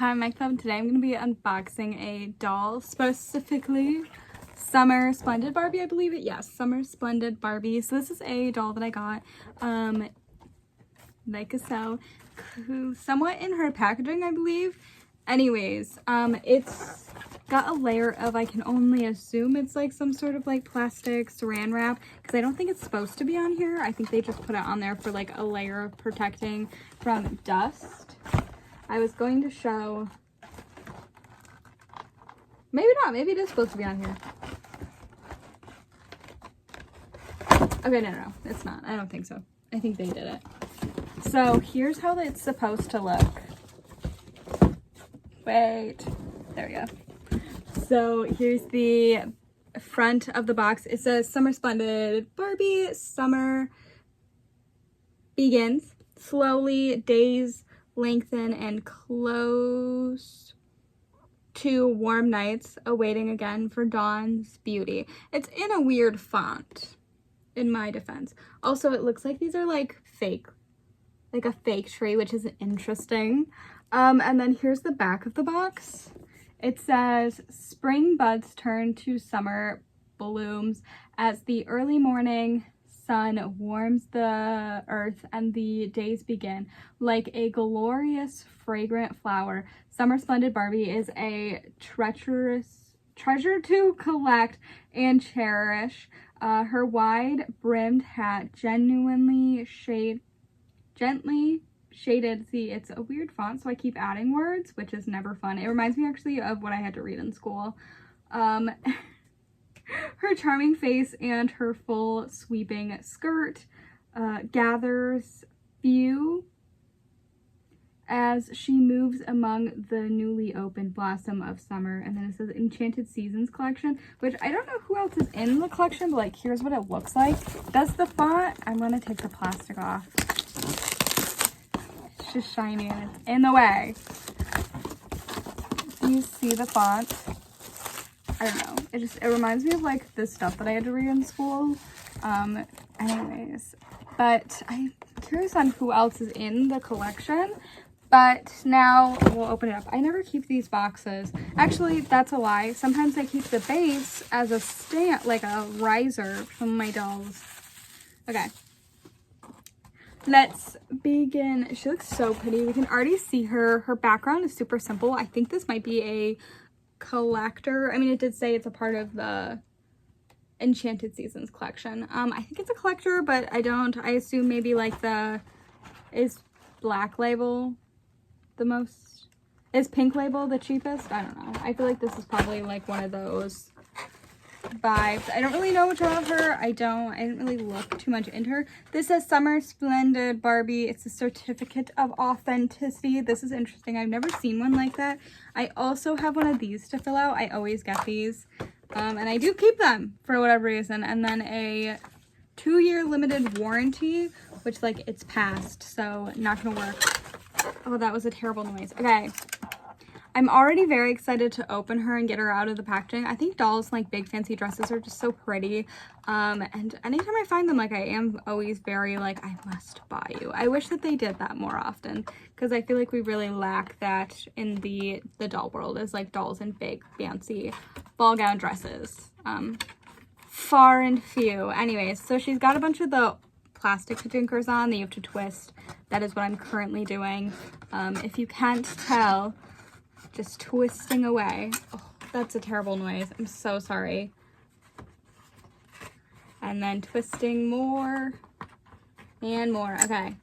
Hi, my club. Today I'm going to be unboxing a doll, specifically Summer Splendid Barbie, I believe it. Yes, Summer Splendid Barbie. So this is a doll that I got, like so, somewhat in her packaging, I believe. Anyways, it's got a layer of, I can only assume it's like some sort of like plastic saran wrap, because I don't think it's supposed to be on here. I think they just put it on there for like a layer of protecting from dust. I was going to show, maybe not, maybe it is supposed to be on here. Okay, no, it's not. I don't think so. I think they did it. So here's how it's supposed to look. Wait, there we go. So here's the front of the box. It says Summer Splendid Barbie, summer begins slowly, days lengthen and close to warm nights, awaiting again for dawn's beauty. It's in a weird font, in my defense. Also, it looks like these are like fake, like a fake tree, which is interesting. And then here's the back of the box. It says, spring buds turn to summer blooms as the early morning sun warms the earth and the days begin. Like a glorious, fragrant flower, Summer Splendid Barbie is a treasure to collect and cherish. Her wide-brimmed hat gently shaded. See, it's a weird font, so I keep adding words, which is never fun. It reminds me actually of what I had to read in school. Her charming face and her full sweeping skirt gathers view as she moves among the newly opened blossom of summer. And then it says Enchanted Seasons collection, which I don't know who else is in the collection, but like here's what it looks like. That's the font. I'm gonna take the plastic off. It's just shiny and it's in the way. Do you see the font? I don't know. It reminds me of like the stuff that I had to read in school. Anyways, but I'm curious on who else is in the collection. But now we'll open it up. I never keep these boxes. Actually, that's a lie. Sometimes I keep the base as a stand, like a riser from my dolls. Okay. Let's begin. She looks so pretty. We can already see her. Her background is super simple. I think this might be a collector. I mean, it did say it's a part of the Enchanted Seasons collection. I think it's a collector, but I assume maybe like is Black Label the most, is Pink Label the cheapest? I don't know. I feel like this is probably like one of those vibes. I don't really know much about her. I didn't really look too much into her. This says Summer Splendid Barbie. It's a certificate of authenticity. This is interesting. I've never seen one like that. I also have one of these to fill out. I always get these. And I do keep them for whatever reason. And then a 2-year limited warranty, which like it's passed, so not gonna work. Oh, that was a terrible noise. Okay. I'm already very excited to open her and get her out of the packaging. I think dolls, like big fancy dresses, are just so pretty. And anytime I find them, like I am always very like, I must buy you. I wish that they did that more often, because I feel like we really lack that in the doll world, is like dolls in big fancy ball gown dresses. Far and few. Anyways, so she's got a bunch of the plastic jinkers on that you have to twist. That is what I'm currently doing. If you can't tell, just twisting away. Oh, that's a terrible noise. I'm so sorry. And then twisting more and more. Okay.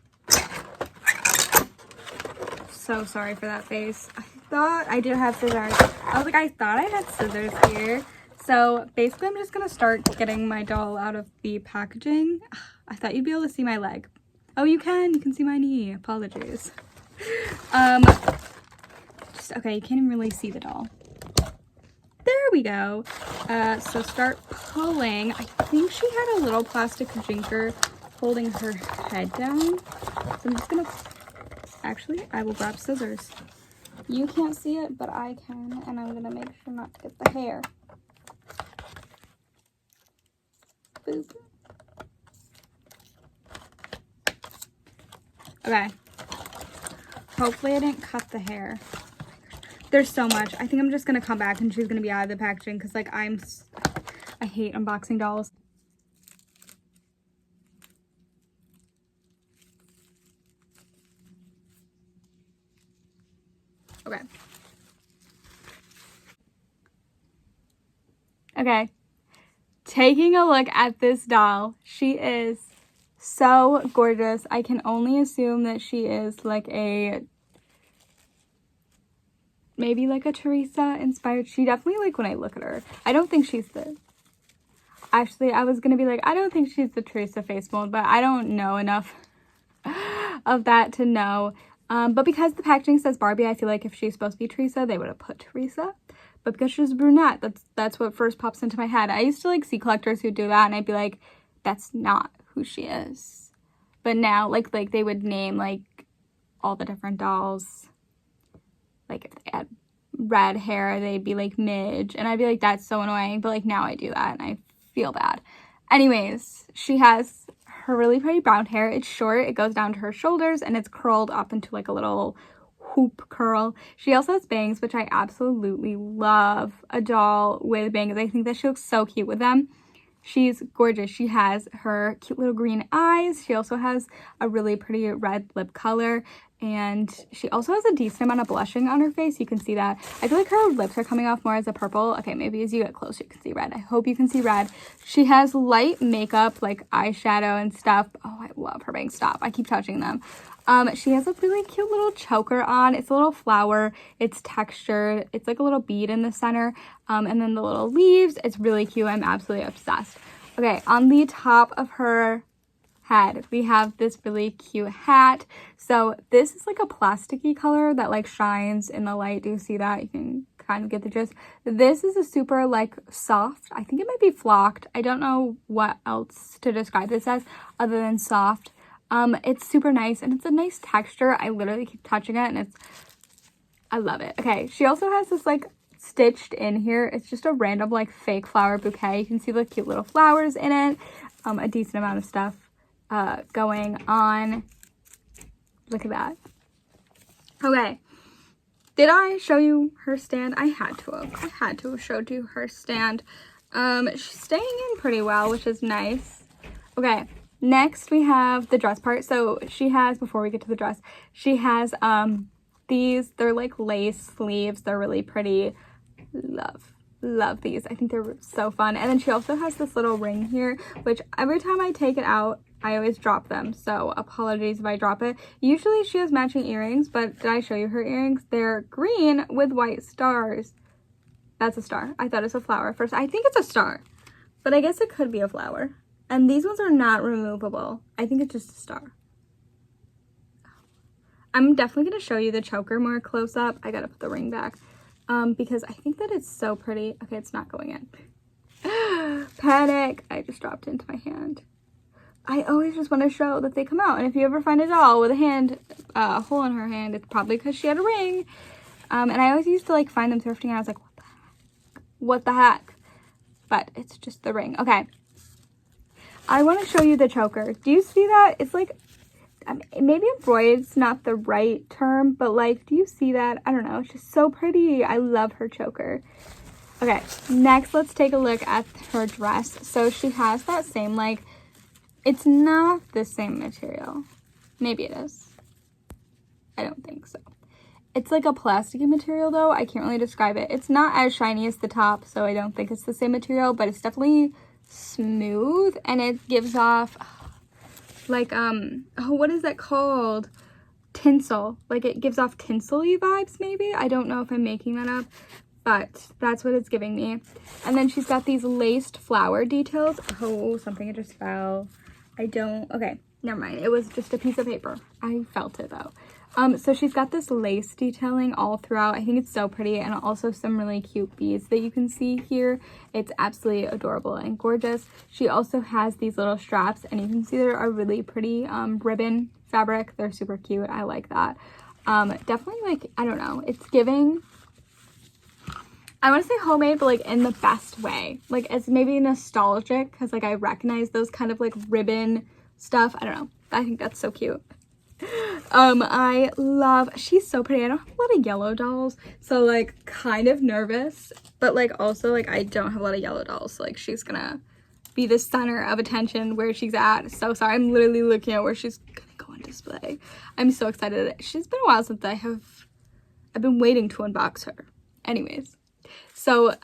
So sorry for that face. I thought I did have scissors. I was like, I thought I had scissors here. So basically I'm just gonna start getting my doll out of the packaging. I thought you'd be able to see my leg. Oh, you can see my knee. Apologies. Okay, you can't even really see the doll. There we go. So start pulling. I think she had a little plastic jinker holding her head down. So I'm just gonna, actually, I will grab scissors. You can't see it, but I can, and I'm gonna make sure not to get the hair. Boop. Okay. Hopefully I didn't cut the hair. There's so much. I think I'm just gonna come back and she's gonna be out of the packaging because like I hate unboxing dolls. Okay. Okay. Taking a look at this doll. She is so gorgeous. I can only assume that she is like maybe like a Teresa inspired. She definitely, like, when I look at her, I don't think she's actually, I was gonna be like, I don't think she's the Teresa face mold, but I don't know enough of that to know. But because the packaging says Barbie, I feel like if she's supposed to be Teresa, they would have put Teresa. But because she's brunette, that's what first pops into my head. I used to like see collectors who do that, and I'd be like, that's not who she is. But now, like they would name like all the different dolls. Like if they had red hair, they'd be like Midge, and I'd be like, that's so annoying. But like now I do that, and I feel bad. Anyways, she has her really pretty brown hair. It's short, it goes down to her shoulders, and it's curled up into like a little hoop curl. She also has bangs, which I absolutely love. A doll with bangs. I think that she looks so cute with them. She's gorgeous. She has her cute little green eyes. She also has a really pretty red lip color, and she also has a decent amount of blushing on her face. You can see that. I feel like her lips are coming off more as a purple. Okay, maybe as you get closer you can see red. I hope you can see red. She has light makeup, like eyeshadow and stuff. Oh, I love her bangs. Stop. I keep touching them. She has a really cute little choker on. It's a little flower. It's textured. It's like a little bead in the center. And then the little leaves. It's really cute. I'm absolutely obsessed. Okay, on the top of her head, we have this really cute hat. So this is like a plasticky color that like shines in the light. Do you see that? You can kind of get the gist. This is a super like soft, I think it might be flocked. I don't know what else to describe this as other than soft. It's super nice, and it's a nice texture. I literally keep touching it, and I love it. Okay, she also has this like stitched in here. It's just a random like fake flower bouquet. You can see the cute little flowers in it. A decent amount of stuff going on. Look at that. Okay, did I show you her stand? I had to have showed you her stand. She's staying in pretty well, which is nice. Okay, next we have the dress part. So she has, before we get to the dress, she has these, they're like lace sleeves. They're really pretty. Love these. I think they're so fun. And then she also has this little ring here, which every time I take it out, I always drop them. So apologies if I drop it. Usually she has matching earrings, but did I show you her earrings? They're green with white stars. That's a star. I thought it's a flower at first. I think it's a star, but I guess it could be a flower. And these ones are not removable. I think it's just a star. I'm definitely going to show you the choker more close up. I got to put the ring back. Because I think that it's so pretty. Okay, it's not going in. Panic. I just dropped it into my hand. I always just want to show that they come out. And if you ever find a doll with a hole in her hand, it's probably because she had a ring. And I always used to like find them thrifting, and I was like, what the heck? But it's just the ring. Okay. I want to show you the choker. Do you see that? It's like, maybe embroidered's not the right term, but like, do you see that? I don't know. It's just so pretty. I love her choker. Okay, next let's take a look at her dress. So she has that same, like, it's not the same material. Maybe it is. I don't think so. It's like a plasticky material though. I can't really describe it. It's not as shiny as the top, so I don't think it's the same material, but it's definitely smooth, and it gives off like oh, what is that called? Tinsel. Like it gives off tinsel-y vibes maybe. I don't know if I'm making that up, but that's what it's giving me. And then she's got these laced flower details. Oh, something just fell. Okay, never mind. It was just a piece of paper. I felt it though. So she's got this lace detailing all throughout. I think it's so pretty, and also some really cute beads that you can see here. It's absolutely adorable and gorgeous. She also has these little straps, and you can see they're a really pretty ribbon fabric. They're super cute. I like that. Definitely, like, I don't know. It's giving, I want to say homemade, but like in the best way. Like it's maybe nostalgic because like I recognize those kind of like ribbon stuff. I don't know. I think that's so cute. She's so pretty. I don't have a lot of yellow dolls, so like kind of nervous, but like also like I don't have a lot of yellow dolls, so like she's gonna be the center of attention where she's at. So sorry, I'm literally looking at where she's gonna go on display. I'm so excited. She's been a while since I've been waiting to unbox her. Anyways, so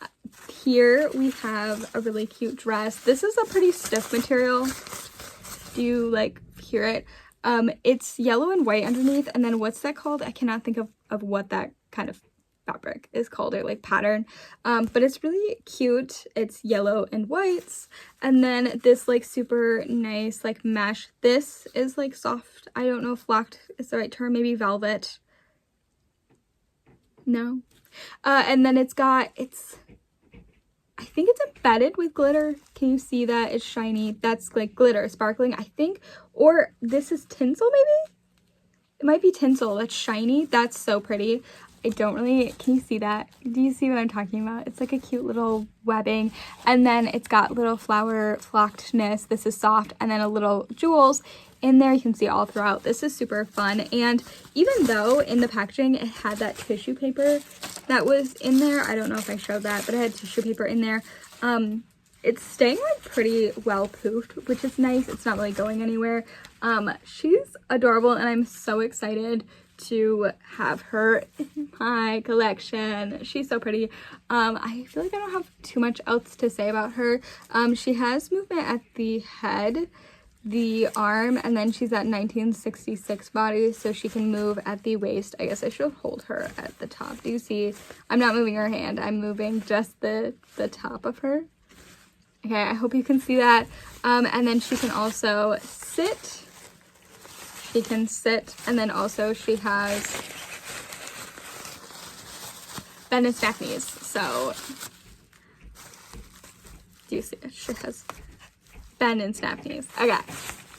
here we have a really cute dress. This is a pretty stiff material. Do you like hear it? It's yellow and white underneath, and then what's that called? I cannot think of what that kind of fabric is called, or like pattern, but it's really cute. It's yellow and whites, and then this like super nice like mesh. This is like soft, I don't know if flocked is the right term, maybe velvet. No. And then I think it's embedded with glitter. Can you see that? It's shiny. That's like glitter, sparkling, I think. Or this is tinsel, maybe? It might be tinsel. That's shiny. That's so pretty. I don't really, can you see that? Do you see what I'm talking about? It's like a cute little webbing, and then it's got little flower flockedness. This is soft, and then a little jewels in there. You can see all throughout. This is super fun, and even though in the packaging it had that tissue paper that was in there, I don't know if I showed that, but it had tissue paper in there. It's staying like pretty well poofed, which is nice. It's not really going anywhere. She's adorable, and I'm so excited to have her in my collection. She's so pretty. I feel like I don't have too much else to say about her. She has movement at the head, the arm, and then she's at 1966 body, so she can move at the waist. I guess I should hold her at the top. Do you see? I'm not moving her hand. I'm moving just the top of her. Okay, I hope you can see that. And then she can also sit. She can sit, and then also she has bend and snap knees. So, do you see it? She has bend and snap knees. Okay,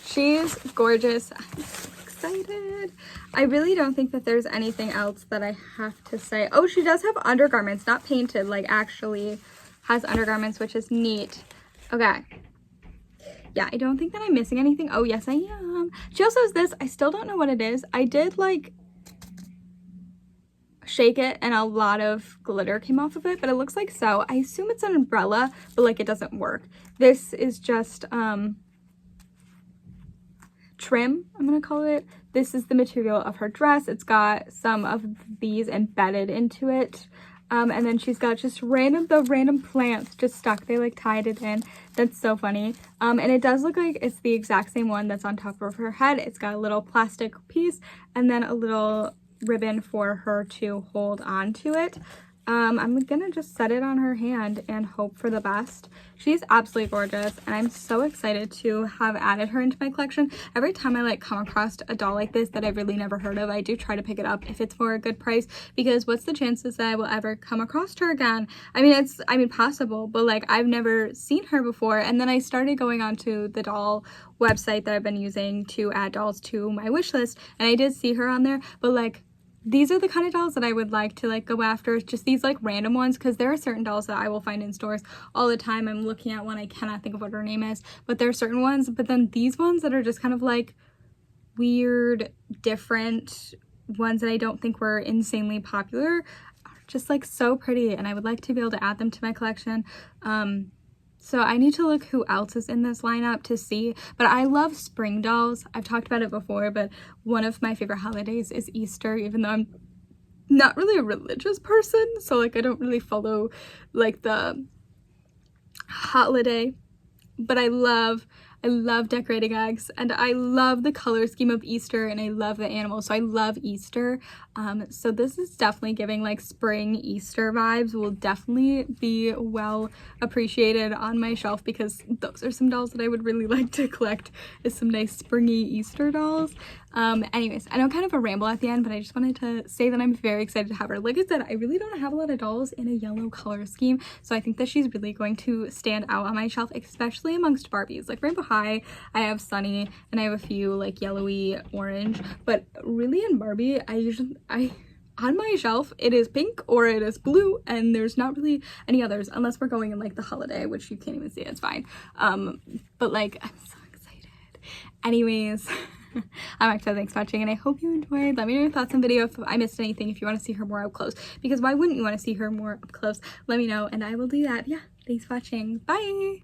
she's gorgeous. I'm so excited. I really don't think that there's anything else that I have to say. Oh, she does have undergarments, not painted, like actually has undergarments, which is neat. Okay. Yeah, I don't think that I'm missing anything. Oh, yes, I am. She also has this. I still don't know what it is. I did, like, shake it, and a lot of glitter came off of it, but it looks like so. I assume it's an umbrella, but, like, it doesn't work. This is just, trim, I'm gonna call it. This is the material of her dress. It's got some of these embedded into it. And then she's got just random plants just stuck. They like tied it in. That's so funny. And it does look like it's the exact same one that's on top of her head. It's got a little plastic piece and then a little ribbon for her to hold on to it. I'm gonna just set it on her hand and hope for the best. She's absolutely gorgeous, and I'm so excited to have added her into my collection. Every time I like come across a doll like this that I've really never heard of, I do try to pick it up if it's for a good price, because what's the chances that I will ever come across her again? I mean possible, but like I've never seen her before. And then I started going onto the doll website that I've been using to add dolls to my wish list, and I did see her on there, but like these are the kind of dolls that I would like to like go after, just these like random ones, because there are certain dolls that I will find in stores all the time. I'm looking at one, I cannot think of what her name is, but there are certain ones, but then these ones that are just kind of like weird, different ones that I don't think were insanely popular are just like so pretty, and I would like to be able to add them to my collection. So I need to look who else is in this lineup to see, but I love spring dolls. I've talked about it before, but one of my favorite holidays is Easter, even though I'm not really a religious person, so like I don't really follow like the holiday, but I love decorating eggs, and I love the color scheme of Easter, and I love the animals, so I love Easter. So this is definitely giving like spring Easter vibes. Will definitely be well appreciated on my shelf, because those are some dolls that I would really like to collect, is some nice springy Easter dolls. Anyways, I know kind of a ramble at the end, but I just wanted to say that I'm very excited to have her. Like I said, I really don't have a lot of dolls in a yellow color scheme, so I think that she's really going to stand out on my shelf, especially amongst Barbies. Like Rainbow High, I have Sunny, and I have a few like yellowy orange, but really in Barbie, on my shelf, it is pink or it is blue, and there's not really any others, unless we're going in like the holiday, which you can't even see, it's fine. But like, I'm so excited. Anyways, Actually, thanks for watching, and I hope you enjoyed. Let me know your thoughts on the video if I missed anything, if you want to see her more up close, because why wouldn't you want to see her more up close? Let me know and I will do that. Yeah, thanks for watching. Bye.